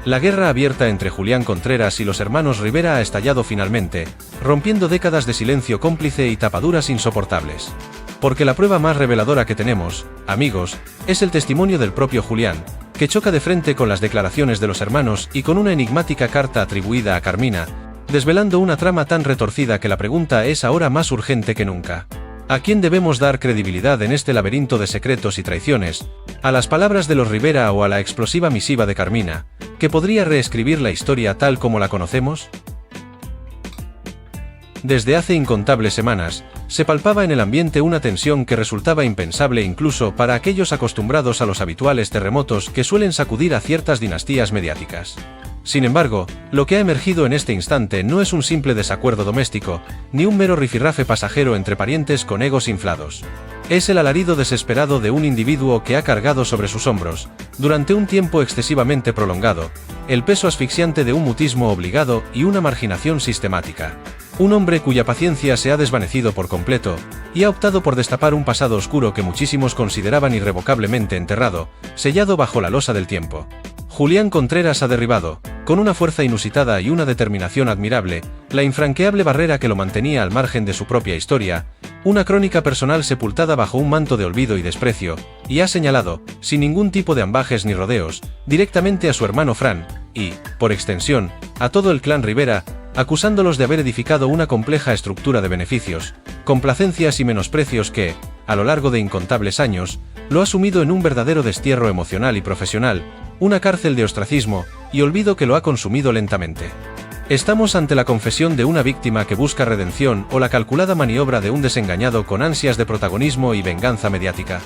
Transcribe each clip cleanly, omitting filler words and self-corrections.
La guerra abierta entre Julián Contreras y los hermanos Rivera ha estallado finalmente, rompiendo décadas de silencio cómplice y tapaduras insoportables. Porque la prueba más reveladora que tenemos, amigos, es el testimonio del propio Julián, que choca de frente con las declaraciones de los hermanos y con una enigmática carta atribuida a Carmina, desvelando una trama tan retorcida que la pregunta es ahora más urgente que nunca. ¿A quién debemos dar credibilidad en este laberinto de secretos y traiciones? ¿A las palabras de los Rivera o a la explosiva misiva de Carmina, que podría reescribir la historia tal como la conocemos? Desde hace incontables semanas, se palpaba en el ambiente una tensión que resultaba impensable incluso para aquellos acostumbrados a los habituales terremotos que suelen sacudir a ciertas dinastías mediáticas. Sin embargo, lo que ha emergido en este instante no es un simple desacuerdo doméstico, ni un mero rifirrafe pasajero entre parientes con egos inflados. Es el alarido desesperado de un individuo que ha cargado sobre sus hombros, durante un tiempo excesivamente prolongado, el peso asfixiante de un mutismo obligado y una marginación sistemática. Un hombre cuya paciencia se ha desvanecido por completo, y ha optado por destapar un pasado oscuro que muchísimos consideraban irrevocablemente enterrado, sellado bajo la losa del tiempo. Julián Contreras ha derribado, con una fuerza inusitada y una determinación admirable, la infranqueable barrera que lo mantenía al margen de su propia historia, una crónica personal sepultada bajo un manto de olvido y desprecio, y ha señalado, sin ningún tipo de ambajes ni rodeos, directamente a su hermano Fran, y, por extensión, a todo el clan Rivera, acusándolos de haber edificado una compleja estructura de beneficios, complacencias y menosprecios que, a lo largo de incontables años, lo ha sumido en un verdadero destierro emocional y profesional, una cárcel de ostracismo y olvido que lo ha consumido lentamente. ¿Estamos ante la confesión de una víctima que busca redención o la calculada maniobra de un desengañado con ansias de protagonismo y venganza mediática?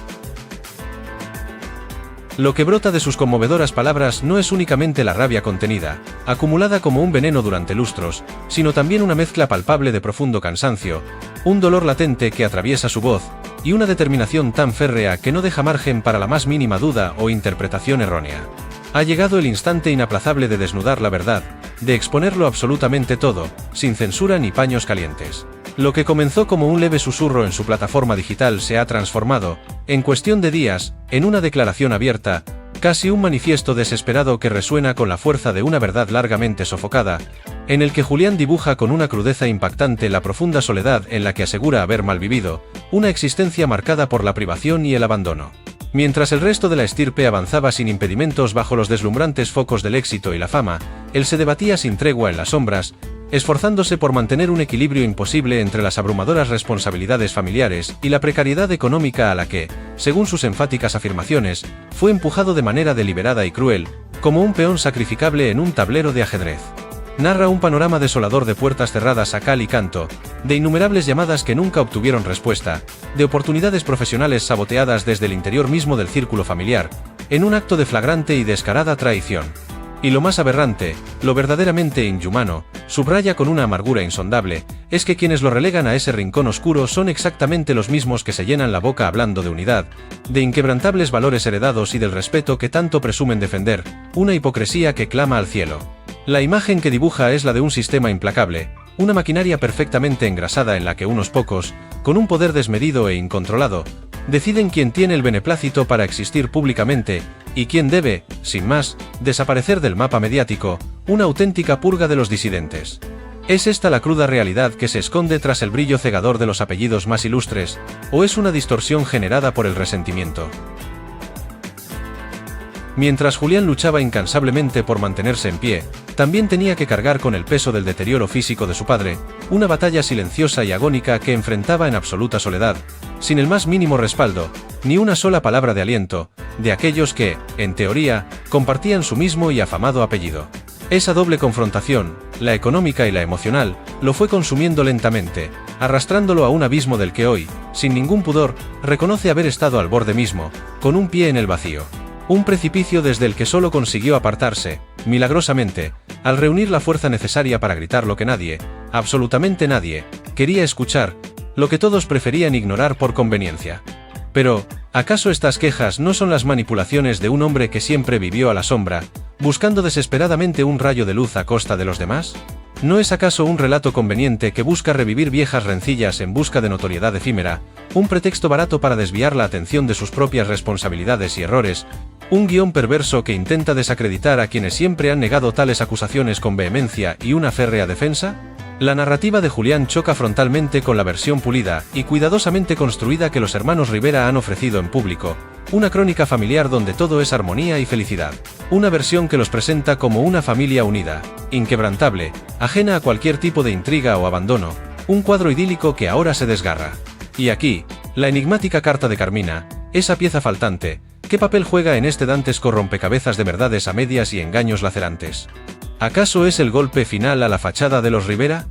Lo que brota de sus conmovedoras palabras no es únicamente la rabia contenida, acumulada como un veneno durante lustros, sino también una mezcla palpable de profundo cansancio, un dolor latente que atraviesa su voz, y una determinación tan férrea que no deja margen para la más mínima duda o interpretación errónea. Ha llegado el instante inaplazable de desnudar la verdad, de exponerlo absolutamente todo, sin censura ni paños calientes. Lo que comenzó como un leve susurro en su plataforma digital se ha transformado, en cuestión de días, en una declaración abierta, casi un manifiesto desesperado que resuena con la fuerza de una verdad largamente sofocada, en el que Julián dibuja con una crudeza impactante la profunda soledad en la que asegura haber malvivido, una existencia marcada por la privación y el abandono. Mientras el resto de la estirpe avanzaba sin impedimentos bajo los deslumbrantes focos del éxito y la fama, él se debatía sin tregua en las sombras, esforzándose por mantener un equilibrio imposible entre las abrumadoras responsabilidades familiares y la precariedad económica a la que, según sus enfáticas afirmaciones, fue empujado de manera deliberada y cruel, como un peón sacrificable en un tablero de ajedrez. Narra un panorama desolador de puertas cerradas a cal y canto, de innumerables llamadas que nunca obtuvieron respuesta, de oportunidades profesionales saboteadas desde el interior mismo del círculo familiar, en un acto de flagrante y descarada traición. Y lo más aberrante, lo verdaderamente inhumano, subraya con una amargura insondable, es que quienes lo relegan a ese rincón oscuro son exactamente los mismos que se llenan la boca hablando de unidad, de inquebrantables valores heredados y del respeto que tanto presumen defender, una hipocresía que clama al cielo. La imagen que dibuja es la de un sistema implacable, una maquinaria perfectamente engrasada en la que unos pocos, con un poder desmedido e incontrolado, deciden quién tiene el beneplácito para existir públicamente, y quién debe, sin más, desaparecer del mapa mediático, una auténtica purga de los disidentes. ¿Es esta la cruda realidad que se esconde tras el brillo cegador de los apellidos más ilustres, o es una distorsión generada por el resentimiento? Mientras Julián luchaba incansablemente por mantenerse en pie, también tenía que cargar con el peso del deterioro físico de su padre, una batalla silenciosa y agónica que enfrentaba en absoluta soledad, sin el más mínimo respaldo, ni una sola palabra de aliento, de aquellos que, en teoría, compartían su mismo y afamado apellido. Esa doble confrontación, la económica y la emocional, lo fue consumiendo lentamente, arrastrándolo a un abismo del que hoy, sin ningún pudor, reconoce haber estado al borde mismo, con un pie en el vacío. Un precipicio desde el que solo consiguió apartarse, milagrosamente, al reunir la fuerza necesaria para gritar lo que nadie, absolutamente nadie, quería escuchar, lo que todos preferían ignorar por conveniencia. Pero, ¿acaso estas quejas no son las manipulaciones de un hombre que siempre vivió a la sombra, buscando desesperadamente un rayo de luz a costa de los demás? ¿No es acaso un relato conveniente que busca revivir viejas rencillas en busca de notoriedad efímera, un pretexto barato para desviar la atención de sus propias responsabilidades y errores, Un guión perverso que intenta desacreditar a quienes siempre han negado tales acusaciones con vehemencia y una férrea defensa. La narrativa de Julián choca frontalmente con la versión pulida y cuidadosamente construida que los hermanos Rivera han ofrecido en público, una crónica familiar donde todo es armonía y felicidad. Una versión que los presenta como una familia unida, inquebrantable, ajena a cualquier tipo de intriga o abandono, un cuadro idílico que ahora se desgarra. Y aquí, la enigmática carta de Carmina, esa pieza faltante, ¿qué papel juega en este dantesco rompecabezas de verdades a medias y engaños lacerantes? ¿Acaso es el golpe final a la fachada de los Rivera?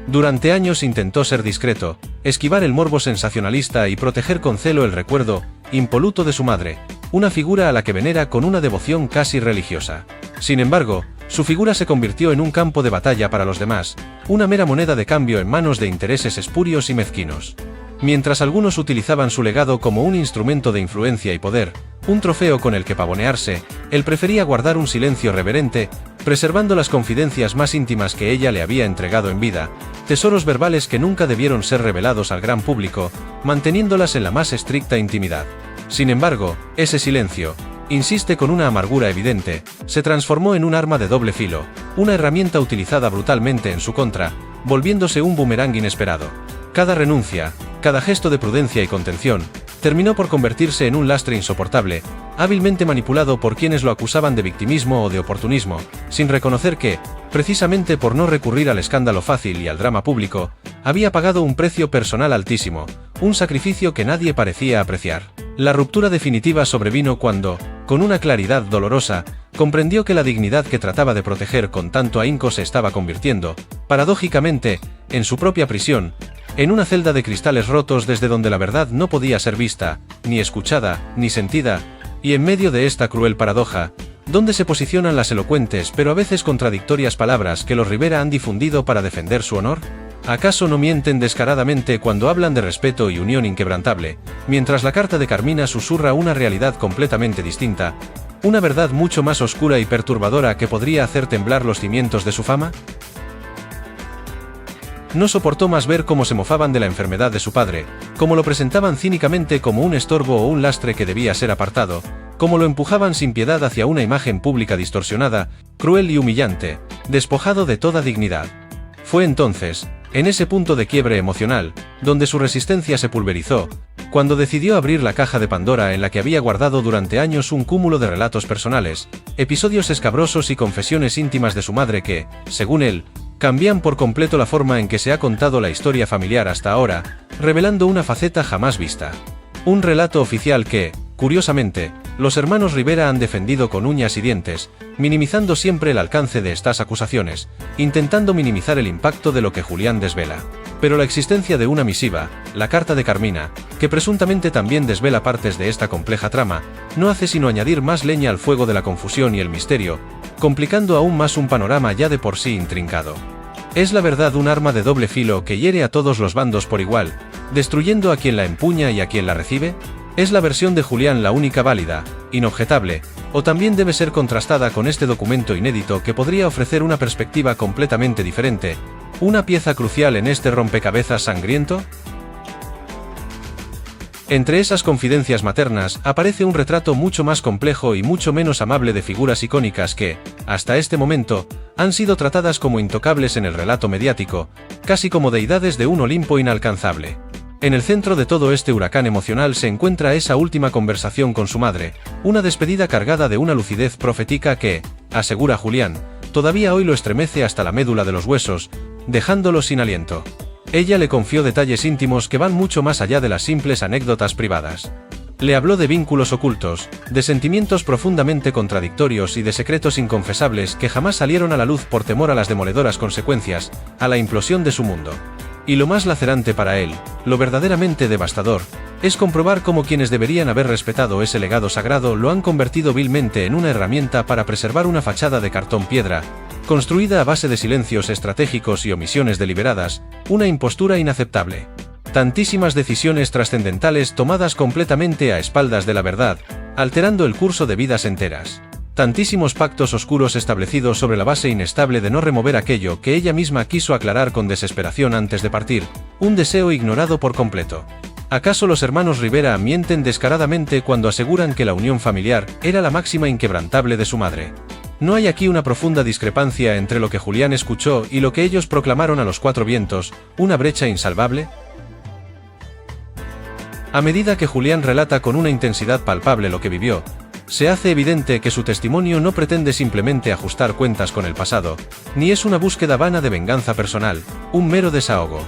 Durante años intentó ser discreto, esquivar el morbo sensacionalista y proteger con celo el recuerdo impoluto de su madre, una figura a la que venera con una devoción casi religiosa. Sin embargo, su figura se convirtió en un campo de batalla para los demás, una mera moneda de cambio en manos de intereses espurios y mezquinos. Mientras algunos utilizaban su legado como un instrumento de influencia y poder, un trofeo con el que pavonearse, él prefería guardar un silencio reverente, preservando las confidencias más íntimas que ella le había entregado en vida, tesoros verbales que nunca debieron ser revelados al gran público, manteniéndolas en la más estricta intimidad. Sin embargo, ese silencio, insiste con una amargura evidente, se transformó en un arma de doble filo, una herramienta utilizada brutalmente en su contra, volviéndose un boomerang inesperado. Cada renuncia, cada gesto de prudencia y contención, terminó por convertirse en un lastre insoportable, hábilmente manipulado por quienes lo acusaban de victimismo o de oportunismo, sin reconocer que, precisamente por no recurrir al escándalo fácil y al drama público, había pagado un precio personal altísimo, un sacrificio que nadie parecía apreciar. La ruptura definitiva sobrevino cuando, con una claridad dolorosa, comprendió que la dignidad que trataba de proteger con tanto ahínco se estaba convirtiendo, paradójicamente, en su propia prisión, en una celda de cristales rotos desde donde la verdad no podía ser vista, ni escuchada, ni sentida, y en medio de esta cruel paradoja, ¿dónde se posicionan las elocuentes pero a veces contradictorias palabras que los Rivera han difundido para defender su honor? ¿Acaso no mienten descaradamente cuando hablan de respeto y unión inquebrantable, mientras la carta de Carmina susurra una realidad completamente distinta, una verdad mucho más oscura y perturbadora que podría hacer temblar los cimientos de su fama? No soportó más ver cómo se mofaban de la enfermedad de su padre, cómo lo presentaban cínicamente como un estorbo o un lastre que debía ser apartado, cómo lo empujaban sin piedad hacia una imagen pública distorsionada, cruel y humillante, despojado de toda dignidad. Fue entonces, en ese punto de quiebre emocional, donde su resistencia se pulverizó, cuando decidió abrir la caja de Pandora en la que había guardado durante años un cúmulo de relatos personales, episodios escabrosos y confesiones íntimas de su madre que, según él, cambian por completo la forma en que se ha contado la historia familiar hasta ahora, revelando una faceta jamás vista. Un relato oficial que, curiosamente, los hermanos Rivera han defendido con uñas y dientes, minimizando siempre el alcance de estas acusaciones, intentando minimizar el impacto de lo que Julián desvela. Pero la existencia de una misiva, la carta de Carmina, que presuntamente también desvela partes de esta compleja trama, no hace sino añadir más leña al fuego de la confusión y el misterio, complicando aún más un panorama ya de por sí intrincado. ¿Es la verdad un arma de doble filo que hiere a todos los bandos por igual, destruyendo a quien la empuña y a quien la recibe? ¿Es la versión de Julián la única válida, inobjetable, o también debe ser contrastada con este documento inédito que podría ofrecer una perspectiva completamente diferente, una pieza crucial en este rompecabezas sangriento? Entre esas confidencias maternas aparece un retrato mucho más complejo y mucho menos amable de figuras icónicas que, hasta este momento, han sido tratadas como intocables en el relato mediático, casi como deidades de un Olimpo inalcanzable. En el centro de todo este huracán emocional se encuentra esa última conversación con su madre, una despedida cargada de una lucidez profética que, asegura Julián, todavía hoy lo estremece hasta la médula de los huesos, dejándolo sin aliento. Ella le confió detalles íntimos que van mucho más allá de las simples anécdotas privadas. Le habló de vínculos ocultos, de sentimientos profundamente contradictorios y de secretos inconfesables que jamás salieron a la luz por temor a las demoledoras consecuencias, a la implosión de su mundo. Y lo más lacerante para él, lo verdaderamente devastador, es comprobar cómo quienes deberían haber respetado ese legado sagrado lo han convertido vilmente en una herramienta para preservar una fachada de cartón piedra, construida a base de silencios estratégicos y omisiones deliberadas, una impostura inaceptable. Tantísimas decisiones trascendentales tomadas completamente a espaldas de la verdad, alterando el curso de vidas enteras. Tantísimos pactos oscuros establecidos sobre la base inestable de no remover aquello que ella misma quiso aclarar con desesperación antes de partir, un deseo ignorado por completo. ¿Acaso los hermanos Rivera mienten descaradamente cuando aseguran que la unión familiar era la máxima inquebrantable de su madre? ¿No hay aquí una profunda discrepancia entre lo que Julián escuchó y lo que ellos proclamaron a los cuatro vientos, una brecha insalvable? A medida que Julián relata con una intensidad palpable lo que vivió, se hace evidente que su testimonio no pretende simplemente ajustar cuentas con el pasado, ni es una búsqueda vana de venganza personal, un mero desahogo.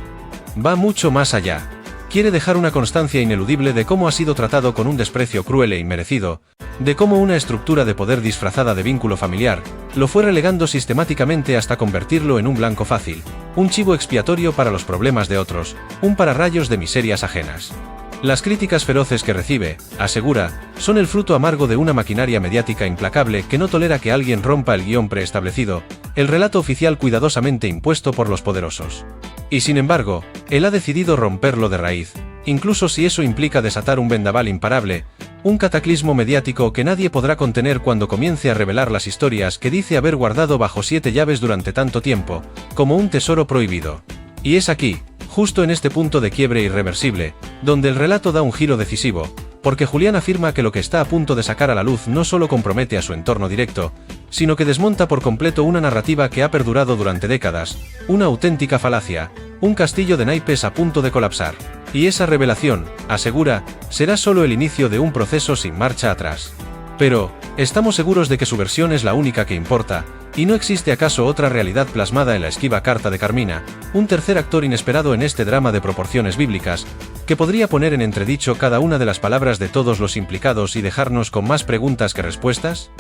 Va mucho más allá. Quiere dejar una constancia ineludible de cómo ha sido tratado con un desprecio cruel e inmerecido, de cómo una estructura de poder disfrazada de vínculo familiar lo fue relegando sistemáticamente hasta convertirlo en un blanco fácil, un chivo expiatorio para los problemas de otros, un pararrayos de miserias ajenas. Las críticas feroces que recibe, asegura, son el fruto amargo de una maquinaria mediática implacable que no tolera que alguien rompa el guión preestablecido, el relato oficial cuidadosamente impuesto por los poderosos. Y sin embargo, él ha decidido romperlo de raíz, incluso si eso implica desatar un vendaval imparable, un cataclismo mediático que nadie podrá contener cuando comience a revelar las historias que dice haber guardado bajo 7 llaves durante tanto tiempo, como un tesoro prohibido. Y es aquí, justo en este punto de quiebre irreversible, donde el relato da un giro decisivo, porque Julián afirma que lo que está a punto de sacar a la luz no solo compromete a su entorno directo, sino que desmonta por completo una narrativa que ha perdurado durante décadas, una auténtica falacia, un castillo de naipes a punto de colapsar. Y esa revelación, asegura, será solo el inicio de un proceso sin marcha atrás. Pero, ¿estamos seguros de que su versión es la única que importa, y no existe acaso otra realidad plasmada en la esquiva carta de Carmina, un tercer actor inesperado en este drama de proporciones bíblicas, que podría poner en entredicho cada una de las palabras de todos los implicados y dejarnos con más preguntas que respuestas?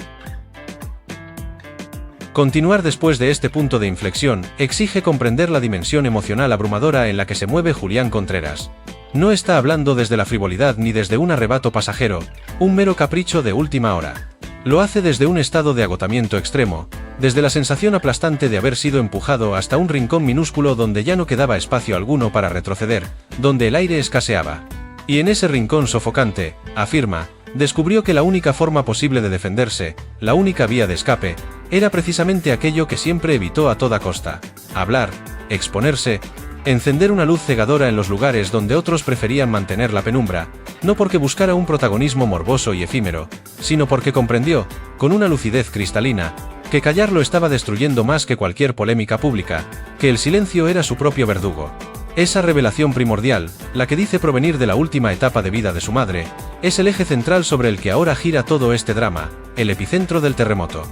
Continuar después de este punto de inflexión exige comprender la dimensión emocional abrumadora en la que se mueve Julián Contreras. No está hablando desde la frivolidad ni desde un arrebato pasajero, un mero capricho de última hora. Lo hace desde un estado de agotamiento extremo, desde la sensación aplastante de haber sido empujado hasta un rincón minúsculo donde ya no quedaba espacio alguno para retroceder, donde el aire escaseaba. Y en ese rincón sofocante, afirma, descubrió que la única forma posible de defenderse, la única vía de escape, era precisamente aquello que siempre evitó a toda costa: hablar, exponerse, encender una luz cegadora en los lugares donde otros preferían mantener la penumbra, no porque buscara un protagonismo morboso y efímero, sino porque comprendió, con una lucidez cristalina, que callar lo estaba destruyendo más que cualquier polémica pública, que el silencio era su propio verdugo. Esa revelación primordial, la que dice provenir de la última etapa de vida de su madre, es el eje central sobre el que ahora gira todo este drama, el epicentro del terremoto.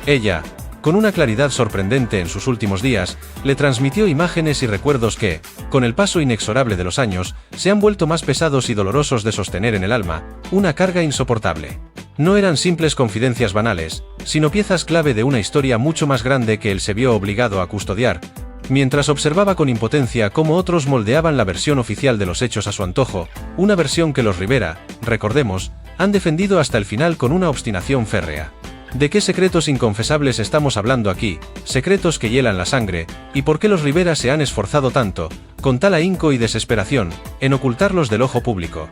Ella, con una claridad sorprendente en sus últimos días, le transmitió imágenes y recuerdos que, con el paso inexorable de los años, se han vuelto más pesados y dolorosos de sostener en el alma, una carga insoportable. No eran simples confidencias banales, sino piezas clave de una historia mucho más grande que él se vio obligado a custodiar, mientras observaba con impotencia cómo otros moldeaban la versión oficial de los hechos a su antojo, una versión que los Rivera, recordemos, han defendido hasta el final con una obstinación férrea. ¿De qué secretos inconfesables estamos hablando aquí, secretos que hielan la sangre, y por qué los Rivera se han esforzado tanto, con tal ahínco y desesperación, en ocultarlos del ojo público?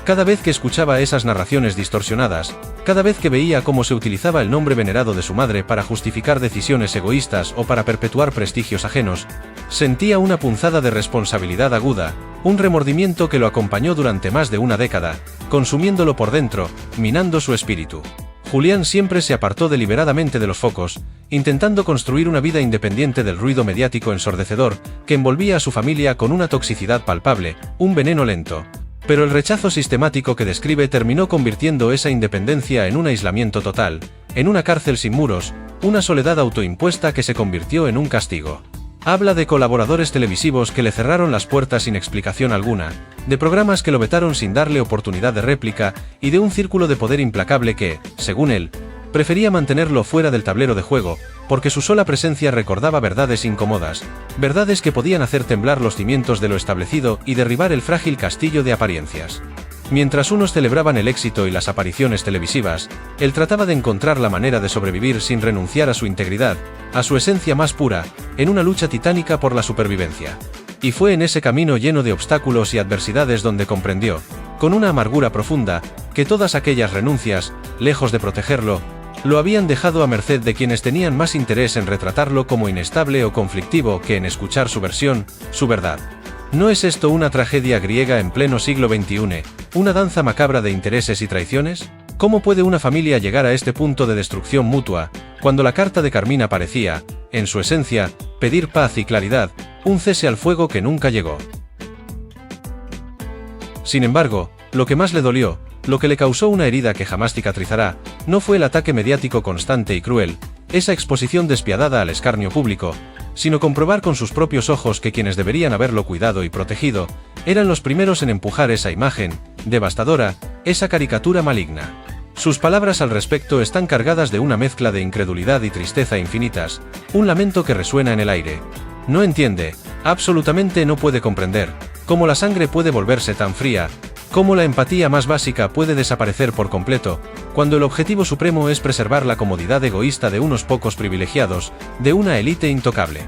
Cada vez que escuchaba esas narraciones distorsionadas, cada vez que veía cómo se utilizaba el nombre venerado de su madre para justificar decisiones egoístas o para perpetuar prestigios ajenos, sentía una punzada de responsabilidad aguda, un remordimiento que lo acompañó durante más de una década, consumiéndolo por dentro, minando su espíritu. Julián siempre se apartó deliberadamente de los focos, intentando construir una vida independiente del ruido mediático ensordecedor que envolvía a su familia con una toxicidad palpable, un veneno lento. Pero el rechazo sistemático que describe terminó convirtiendo esa independencia en un aislamiento total, en una cárcel sin muros, una soledad autoimpuesta que se convirtió en un castigo. Habla de colaboradores televisivos que le cerraron las puertas sin explicación alguna, de programas que lo vetaron sin darle oportunidad de réplica y de un círculo de poder implacable que, según él, prefería mantenerlo fuera del tablero de juego, porque su sola presencia recordaba verdades incómodas, verdades que podían hacer temblar los cimientos de lo establecido y derribar el frágil castillo de apariencias. Mientras unos celebraban el éxito y las apariciones televisivas, él trataba de encontrar la manera de sobrevivir sin renunciar a su integridad, a su esencia más pura, en una lucha titánica por la supervivencia. Y fue en ese camino lleno de obstáculos y adversidades donde comprendió, con una amargura profunda, que todas aquellas renuncias, lejos de protegerlo, lo habían dejado a merced de quienes tenían más interés en retratarlo como inestable o conflictivo que en escuchar su versión, su verdad. ¿No es esto una tragedia griega en pleno siglo XXI, una danza macabra de intereses y traiciones? ¿Cómo puede una familia llegar a este punto de destrucción mutua, cuando la carta de Carmina parecía, en su esencia, pedir paz y claridad, un cese al fuego que nunca llegó? Sin embargo, lo que más le dolió, lo que le causó una herida que jamás cicatrizará, no fue el ataque mediático constante y cruel, esa exposición despiadada al escarnio público, sino comprobar con sus propios ojos que quienes deberían haberlo cuidado y protegido, eran los primeros en empujar esa imagen, devastadora, esa caricatura maligna. Sus palabras al respecto están cargadas de una mezcla de incredulidad y tristeza infinitas, un lamento que resuena en el aire. No entiende, absolutamente no puede comprender, cómo la sangre puede volverse tan fría, cómo la empatía más básica puede desaparecer por completo, cuando el objetivo supremo es preservar la comodidad egoísta de unos pocos privilegiados, de una élite intocable.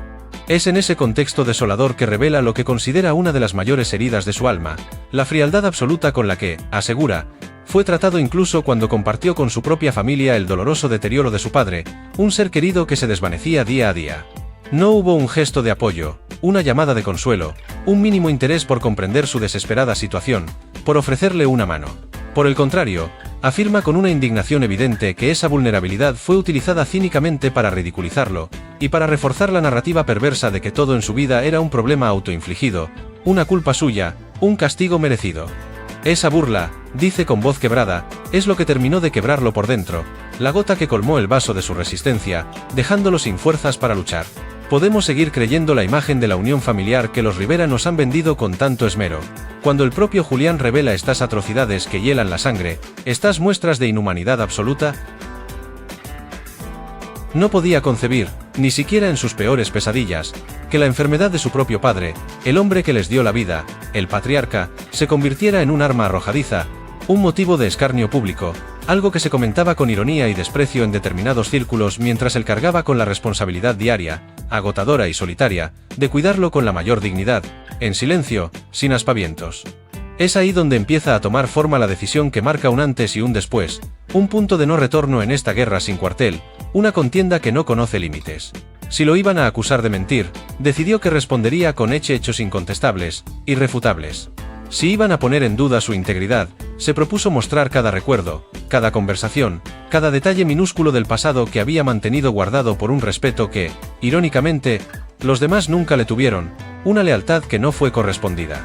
Es en ese contexto desolador que revela lo que considera una de las mayores heridas de su alma, la frialdad absoluta con la que, asegura, fue tratado incluso cuando compartió con su propia familia el doloroso deterioro de su padre, un ser querido que se desvanecía día a día. No hubo un gesto de apoyo, una llamada de consuelo, un mínimo interés por comprender su desesperada situación, por ofrecerle una mano. Por el contrario, afirma con una indignación evidente que esa vulnerabilidad fue utilizada cínicamente para ridiculizarlo, y para reforzar la narrativa perversa de que todo en su vida era un problema autoinfligido, una culpa suya, un castigo merecido. Esa burla, dice con voz quebrada, es lo que terminó de quebrarlo por dentro, la gota que colmó el vaso de su resistencia, dejándolo sin fuerzas para luchar. Podemos seguir creyendo la imagen de la unión familiar que los Rivera nos han vendido con tanto esmero, cuando el propio Julián revela estas atrocidades que hielan la sangre, estas muestras de inhumanidad absoluta. No podía concebir, ni siquiera en sus peores pesadillas, que la enfermedad de su propio padre, el hombre que les dio la vida, el patriarca, se convirtiera en un arma arrojadiza, un motivo de escarnio público, algo que se comentaba con ironía y desprecio en determinados círculos mientras él cargaba con la responsabilidad diaria, agotadora y solitaria, de cuidarlo con la mayor dignidad, en silencio, sin aspavientos. Es ahí donde empieza a tomar forma la decisión que marca un antes y un después, un punto de no retorno en esta guerra sin cuartel, una contienda que no conoce límites. Si lo iban a acusar de mentir, decidió que respondería con hechos incontestables, irrefutables. Si iban a poner en duda su integridad, se propuso mostrar cada recuerdo, cada conversación, cada detalle minúsculo del pasado que había mantenido guardado por un respeto que, irónicamente, los demás nunca le tuvieron, una lealtad que no fue correspondida.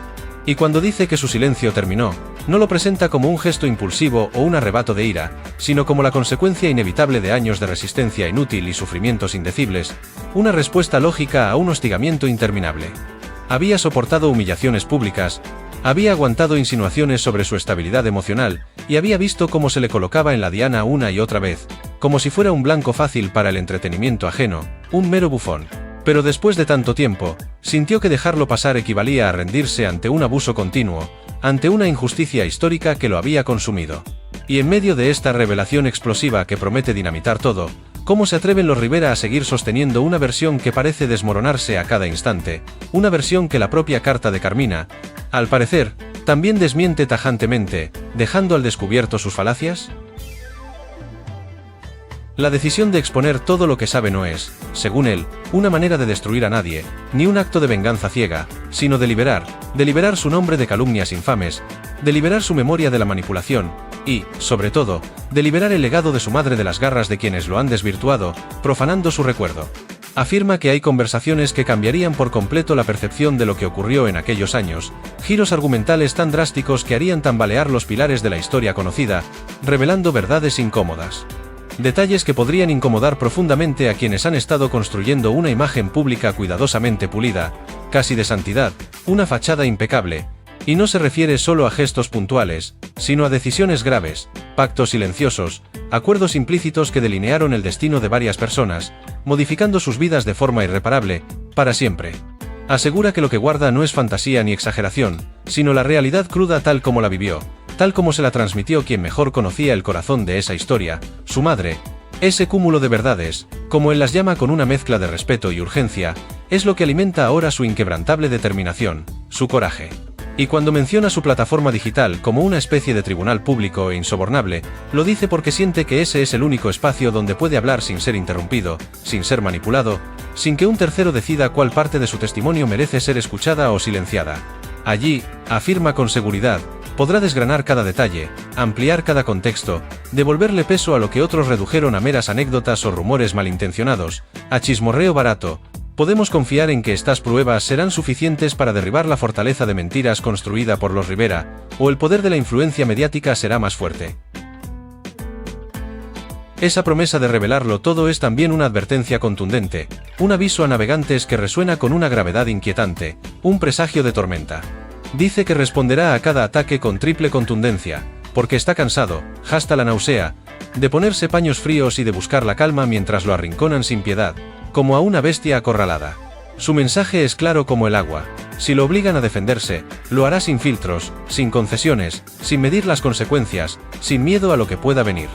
Y cuando dice que su silencio terminó, no lo presenta como un gesto impulsivo o un arrebato de ira, sino como la consecuencia inevitable de años de resistencia inútil y sufrimientos indecibles, una respuesta lógica a un hostigamiento interminable. Había soportado humillaciones públicas, había aguantado insinuaciones sobre su estabilidad emocional, y había visto cómo se le colocaba en la diana una y otra vez, como si fuera un blanco fácil para el entretenimiento ajeno, un mero bufón. Pero después de tanto tiempo, sintió que dejarlo pasar equivalía a rendirse ante un abuso continuo, ante una injusticia histórica que lo había consumido. Y en medio de esta revelación explosiva que promete dinamitar todo, ¿cómo se atreven los Rivera a seguir sosteniendo una versión que parece desmoronarse a cada instante, una versión que la propia carta de Carmina, al parecer, también desmiente tajantemente, dejando al descubierto sus falacias? La decisión de exponer todo lo que sabe no es, según él, una manera de destruir a nadie, ni un acto de venganza ciega, sino de liberar su nombre de calumnias infames, de liberar su memoria de la manipulación, y, sobre todo, de liberar el legado de su madre de las garras de quienes lo han desvirtuado, profanando su recuerdo. Afirma que hay conversaciones que cambiarían por completo la percepción de lo que ocurrió en aquellos años, giros argumentales tan drásticos que harían tambalear los pilares de la historia conocida, revelando verdades incómodas. Detalles que podrían incomodar profundamente a quienes han estado construyendo una imagen pública cuidadosamente pulida, casi de santidad, una fachada impecable, y no se refiere solo a gestos puntuales, sino a decisiones graves, pactos silenciosos, acuerdos implícitos que delinearon el destino de varias personas, modificando sus vidas de forma irreparable, para siempre. Asegura que lo que guarda no es fantasía ni exageración, sino la realidad cruda tal como la vivió, tal como se la transmitió quien mejor conocía el corazón de esa historia, su madre. Ese cúmulo de verdades, como él las llama con una mezcla de respeto y urgencia, es lo que alimenta ahora su inquebrantable determinación, su coraje. Y cuando menciona su plataforma digital como una especie de tribunal público e insobornable, lo dice porque siente que ese es el único espacio donde puede hablar sin ser interrumpido, sin ser manipulado, sin que un tercero decida cuál parte de su testimonio merece ser escuchada o silenciada. Allí, afirma con seguridad, podrá desgranar cada detalle, ampliar cada contexto, devolverle peso a lo que otros redujeron a meras anécdotas o rumores malintencionados, a chismorreo barato. Podemos confiar en que estas pruebas serán suficientes para derribar la fortaleza de mentiras construida por los Rivera, o el poder de la influencia mediática será más fuerte. Esa promesa de revelarlo todo es también una advertencia contundente, un aviso a navegantes que resuena con una gravedad inquietante, un presagio de tormenta. Dice que responderá a cada ataque con triple contundencia, porque está cansado, hasta la náusea, de ponerse paños fríos y de buscar la calma mientras lo arrinconan sin piedad, como a una bestia acorralada. Su mensaje es claro como el agua: si lo obligan a defenderse, lo hará sin filtros, sin concesiones, sin medir las consecuencias, sin miedo a lo que pueda venir.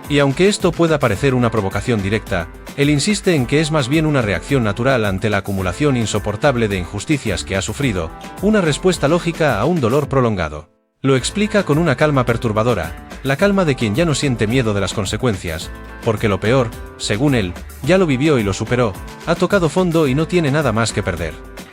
Y aunque esto pueda parecer una provocación directa, él insiste en que es más bien una reacción natural ante la acumulación insoportable de injusticias que ha sufrido, una respuesta lógica a un dolor prolongado. Lo explica con una calma perturbadora, la calma de quien ya no siente miedo de las consecuencias, porque lo peor, según él, ya lo vivió y lo superó, ha tocado fondo y no tiene nada más que perder.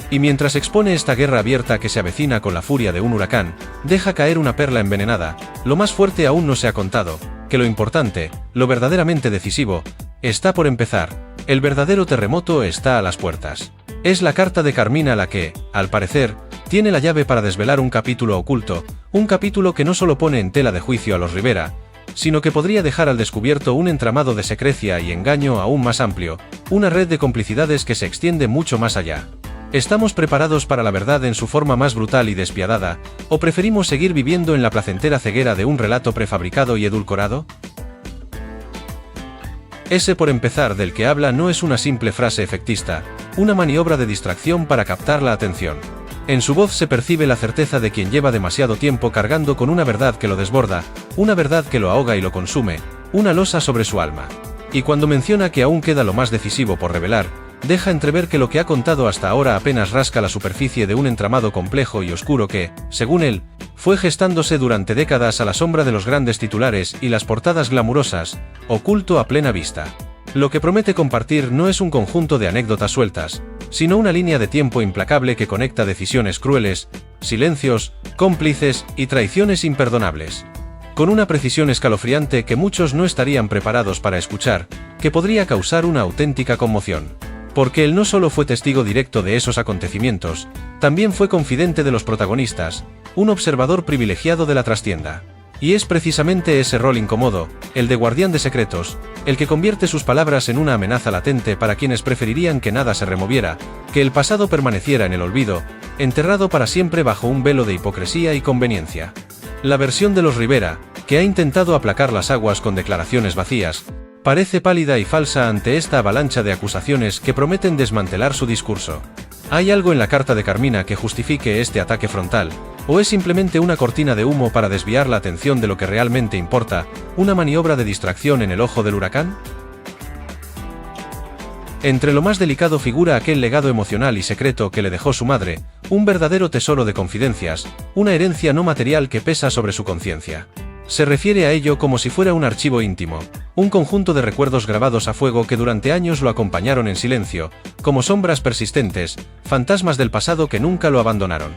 Y mientras expone esta guerra abierta que se avecina con la furia de un huracán, deja caer una perla envenenada: lo más fuerte aún no se ha contado, que lo importante, lo verdaderamente decisivo, está por empezar, el verdadero terremoto está a las puertas. Es la carta de Carmina la que, al parecer, tiene la llave para desvelar un capítulo oculto, un capítulo que no solo pone en tela de juicio a los Rivera, sino que podría dejar al descubierto un entramado de secrecia y engaño aún más amplio, una red de complicidades que se extiende mucho más allá. ¿Estamos preparados para la verdad en su forma más brutal y despiadada, o preferimos seguir viviendo en la placentera ceguera de un relato prefabricado y edulcorado? Ese por empezar del que habla no es una simple frase efectista, una maniobra de distracción para captar la atención. En su voz se percibe la certeza de quien lleva demasiado tiempo cargando con una verdad que lo desborda, una verdad que lo ahoga y lo consume, una losa sobre su alma. Y cuando menciona que aún queda lo más decisivo por revelar, deja entrever que lo que ha contado hasta ahora apenas rasca la superficie de un entramado complejo y oscuro que, según él, fue gestándose durante décadas a la sombra de los grandes titulares y las portadas glamurosas, oculto a plena vista. Lo que promete compartir no es un conjunto de anécdotas sueltas, sino una línea de tiempo implacable que conecta decisiones crueles, silencios, cómplices y traiciones imperdonables. Con una precisión escalofriante que muchos no estarían preparados para escuchar, que podría causar una auténtica conmoción. Porque él no solo fue testigo directo de esos acontecimientos, también fue confidente de los protagonistas, un observador privilegiado de la trastienda. Y es precisamente ese rol incómodo, el de guardián de secretos, el que convierte sus palabras en una amenaza latente para quienes preferirían que nada se removiera, que el pasado permaneciera en el olvido, enterrado para siempre bajo un velo de hipocresía y conveniencia. La versión de los Rivera, que ha intentado aplacar las aguas con declaraciones vacías, parece pálida y falsa ante esta avalancha de acusaciones que prometen desmantelar su discurso. ¿Hay algo en la carta de Carmina que justifique este ataque frontal? ¿O es simplemente una cortina de humo para desviar la atención de lo que realmente importa, una maniobra de distracción en el ojo del huracán? Entre lo más delicado figura aquel legado emocional y secreto que le dejó su madre, un verdadero tesoro de confidencias, una herencia no material que pesa sobre su conciencia. Se refiere a ello como si fuera un archivo íntimo, un conjunto de recuerdos grabados a fuego que durante años lo acompañaron en silencio, como sombras persistentes, fantasmas del pasado que nunca lo abandonaron.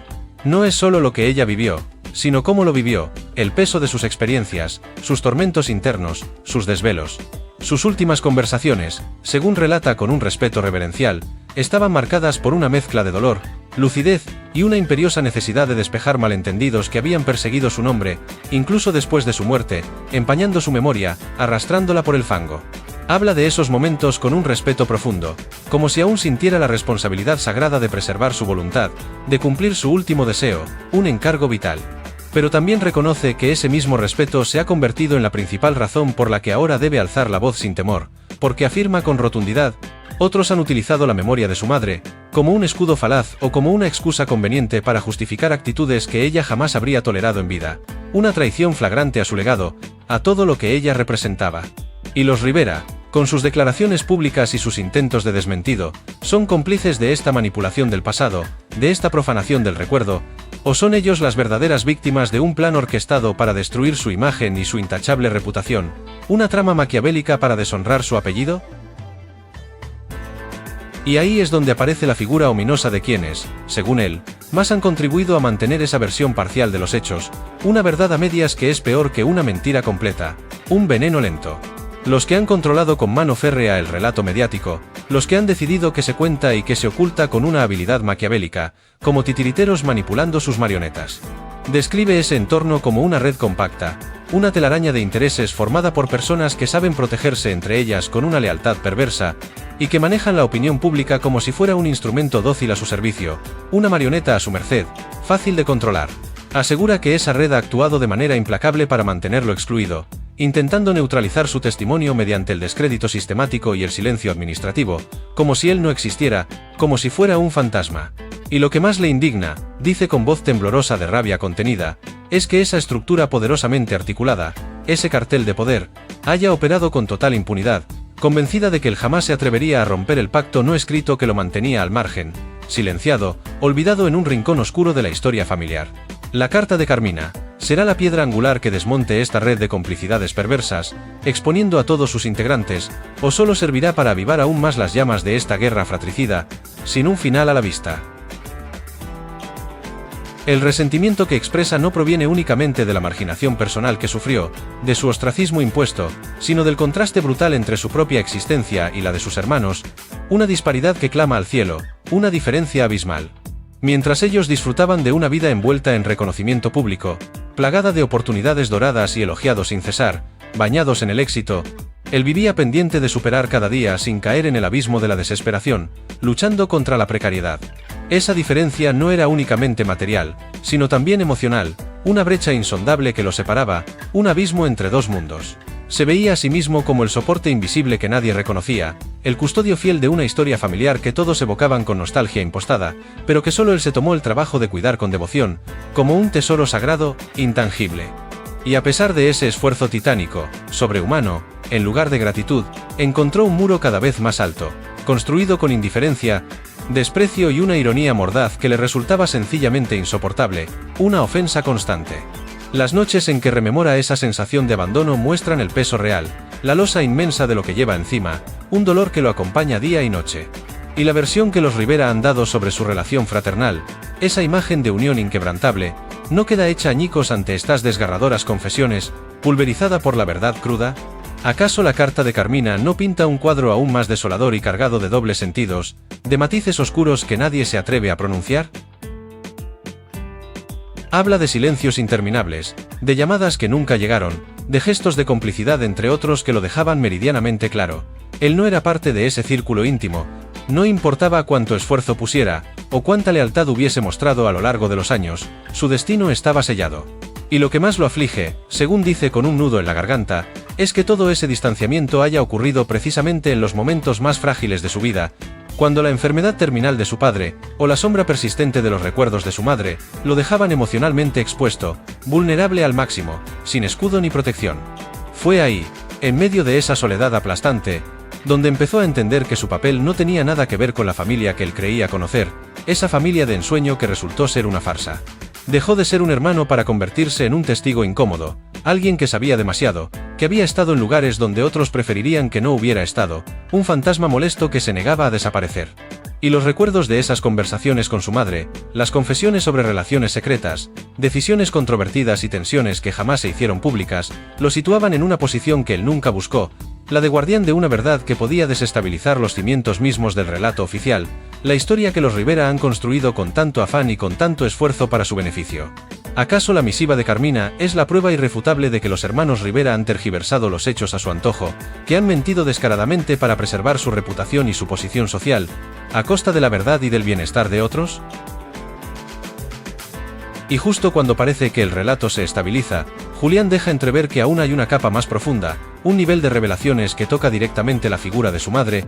No es solo lo que ella vivió, sino cómo lo vivió, el peso de sus experiencias, sus tormentos internos, sus desvelos. Sus últimas conversaciones, según relata con un respeto reverencial, estaban marcadas por una mezcla de dolor, lucidez y una imperiosa necesidad de despejar malentendidos que habían perseguido su nombre, incluso después de su muerte, empañando su memoria, arrastrándola por el fango. Habla de esos momentos con un respeto profundo, como si aún sintiera la responsabilidad sagrada de preservar su voluntad, de cumplir su último deseo, un encargo vital. Pero también reconoce que ese mismo respeto se ha convertido en la principal razón por la que ahora debe alzar la voz sin temor, porque afirma con rotundidad: otros han utilizado la memoria de su madre como un escudo falaz o como una excusa conveniente para justificar actitudes que ella jamás habría tolerado en vida, una traición flagrante a su legado, a todo lo que ella representaba. Y los Rivera, Con sus declaraciones públicas y sus intentos de desmentido, ¿son cómplices de esta manipulación del pasado, de esta profanación del recuerdo, o son ellos las verdaderas víctimas de un plan orquestado para destruir su imagen y su intachable reputación, una trama maquiavélica para deshonrar su apellido? Y ahí es donde aparece la figura ominosa de quienes, según él, más han contribuido a mantener esa versión parcial de los hechos, una verdad a medias que es peor que una mentira completa, un veneno lento. Los que han controlado con mano férrea el relato mediático, los que han decidido que se cuenta y que se oculta con una habilidad maquiavélica, como titiriteros manipulando sus marionetas. Describe ese entorno como una red compacta, una telaraña de intereses formada por personas que saben protegerse entre ellas con una lealtad perversa, y que manejan la opinión pública como si fuera un instrumento dócil a su servicio, una marioneta a su merced, fácil de controlar. Asegura que esa red ha actuado de manera implacable para mantenerlo excluido, intentando neutralizar su testimonio mediante el descrédito sistemático y el silencio administrativo, como si él no existiera, como si fuera un fantasma. Y lo que más le indigna, dice con voz temblorosa de rabia contenida, es que esa estructura poderosamente articulada, ese cartel de poder, haya operado con total impunidad, convencida de que él jamás se atrevería a romper el pacto no escrito que lo mantenía al margen, silenciado, olvidado en un rincón oscuro de la historia familiar. La carta de Carmina será la piedra angular que desmonte esta red de complicidades perversas, exponiendo a todos sus integrantes, o solo servirá para avivar aún más las llamas de esta guerra fratricida, sin un final a la vista. El resentimiento que expresa no proviene únicamente de la marginación personal que sufrió, de su ostracismo impuesto, sino del contraste brutal entre su propia existencia y la de sus hermanos, una disparidad que clama al cielo, una diferencia abismal. Mientras ellos disfrutaban de una vida envuelta en reconocimiento público, plagada de oportunidades doradas y elogiados sin cesar, bañados en el éxito, él vivía pendiente de superar cada día sin caer en el abismo de la desesperación, luchando contra la precariedad. Esa diferencia no era únicamente material, sino también emocional, una brecha insondable que lo separaba, un abismo entre dos mundos. Se veía a sí mismo como el soporte invisible que nadie reconocía, el custodio fiel de una historia familiar que todos evocaban con nostalgia impostada, pero que solo él se tomó el trabajo de cuidar con devoción, como un tesoro sagrado, intangible. Y a pesar de ese esfuerzo titánico, sobrehumano, en lugar de gratitud, encontró un muro cada vez más alto, construido con indiferencia, desprecio y una ironía mordaz que le resultaba sencillamente insoportable, una ofensa constante. Las noches en que rememora esa sensación de abandono muestran el peso real, la losa inmensa de lo que lleva encima, un dolor que lo acompaña día y noche. Y la versión que los Rivera han dado sobre su relación fraternal, esa imagen de unión inquebrantable, no queda hecha añicos ante estas desgarradoras confesiones, pulverizada por la verdad cruda. ¿Acaso la carta de Carmina no pinta un cuadro aún más desolador y cargado de dobles sentidos, de matices oscuros que nadie se atreve a pronunciar? Habla de silencios interminables, de llamadas que nunca llegaron, de gestos de complicidad entre otros que lo dejaban meridianamente claro. Él no era parte de ese círculo íntimo, no importaba cuánto esfuerzo pusiera, o cuánta lealtad hubiese mostrado a lo largo de los años, su destino estaba sellado. Y lo que más lo aflige, según dice con un nudo en la garganta, es que todo ese distanciamiento haya ocurrido precisamente en los momentos más frágiles de su vida, cuando la enfermedad terminal de su padre, o la sombra persistente de los recuerdos de su madre, lo dejaban emocionalmente expuesto, vulnerable al máximo, sin escudo ni protección. Fue ahí, en medio de esa soledad aplastante, donde empezó a entender que su papel no tenía nada que ver con la familia que él creía conocer, esa familia de ensueño que resultó ser una farsa. Dejó de ser un hermano para convertirse en un testigo incómodo, alguien que sabía demasiado, que había estado en lugares donde otros preferirían que no hubiera estado, un fantasma molesto que se negaba a desaparecer. Y los recuerdos de esas conversaciones con su madre, las confesiones sobre relaciones secretas, decisiones controvertidas y tensiones que jamás se hicieron públicas, lo situaban en una posición que él nunca buscó, la de guardián de una verdad que podía desestabilizar los cimientos mismos del relato oficial, la historia que los Rivera han construido con tanto afán y con tanto esfuerzo para su beneficio. ¿Acaso la misiva de Carmina es la prueba irrefutable de que los hermanos Rivera han tergiversado los hechos a su antojo, que han mentido descaradamente para preservar su reputación y su posición social, a costa de la verdad y del bienestar de otros? Y justo cuando parece que el relato se estabiliza, Julián deja entrever que aún hay una capa más profunda, un nivel de revelaciones que toca directamente la figura de su madre,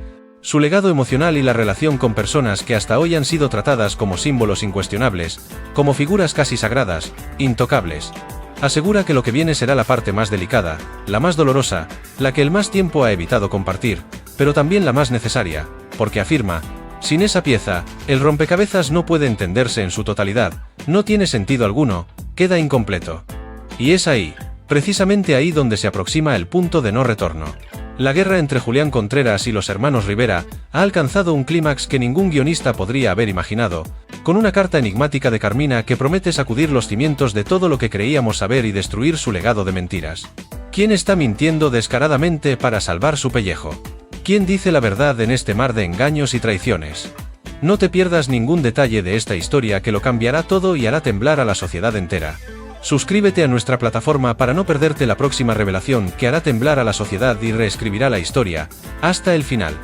su legado emocional y la relación con personas que hasta hoy han sido tratadas como símbolos incuestionables, como figuras casi sagradas, intocables. Asegura que lo que viene será la parte más delicada, la más dolorosa, la que el más tiempo ha evitado compartir, pero también la más necesaria, porque afirma: sin esa pieza, el rompecabezas no puede entenderse en su totalidad, no tiene sentido alguno, queda incompleto. Y es ahí, precisamente ahí donde se aproxima el punto de no retorno. La guerra entre Julián Contreras y los hermanos Rivera ha alcanzado un clímax que ningún guionista podría haber imaginado, con una carta enigmática de Carmina que promete sacudir los cimientos de todo lo que creíamos saber y destruir su legado de mentiras. ¿Quién está mintiendo descaradamente para salvar su pellejo? ¿Quién dice la verdad en este mar de engaños y traiciones? No te pierdas ningún detalle de esta historia que lo cambiará todo y hará temblar a la sociedad entera. Suscríbete a nuestra plataforma para no perderte la próxima revelación que hará temblar a la sociedad y reescribirá la historia, hasta el final.